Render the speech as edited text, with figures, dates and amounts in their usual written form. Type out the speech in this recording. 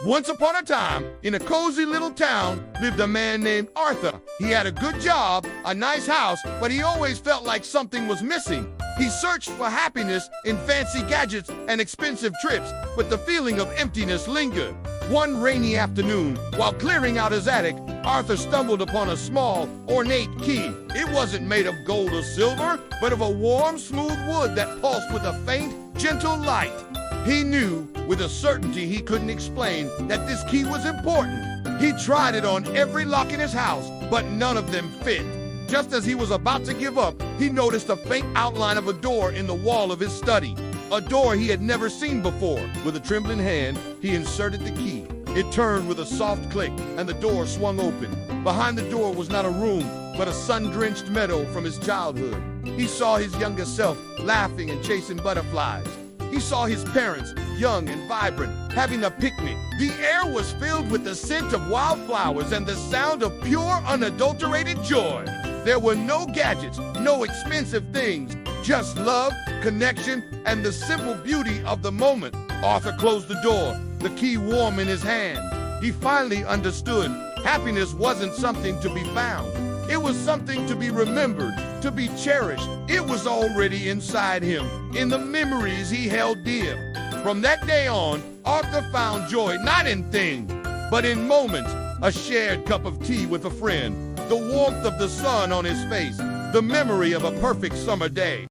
Once upon a time, in a cozy little town, lived a man named Arthur. He had a good job, a nice house, but he always felt like something was missing. He searched for happiness in fancy gadgets and expensive trips, but the feeling of emptiness lingered. One rainy afternoon, while clearing out his attic, Arthur stumbled upon a small, ornate key. It wasn't made of gold or silver, but of a warm, smooth wood that pulsed with a faint, gentle light. He knew, with a certainty he couldn't explain, that this key was important. He tried it on every lock in his house, but none of them fit. Just as he was about to give up, he noticed a faint outline of a door in the wall of his study. A door he had never seen before. With a trembling hand, he inserted the key. It turned with a soft click, and the door swung open. Behind the door was not a room, but a sun-drenched meadow from his childhood. He saw his younger self laughing and chasing butterflies. He saw his parents, young and vibrant, having a picnic. The air was filled with the scent of wildflowers and the sound of pure, unadulterated joy. There were no gadgets, no expensive things, just love, connection, and the simple beauty of the moment. Arthur closed the door, the key warm in his hand. He finally understood happiness wasn't something to be found. It was something to be remembered, to be cherished. It was already inside him, in the memories he held dear. From that day on, Arthur found joy not in things, but in moments. A shared cup of tea with a friend, the warmth of the sun on his face, the memory of a perfect summer day.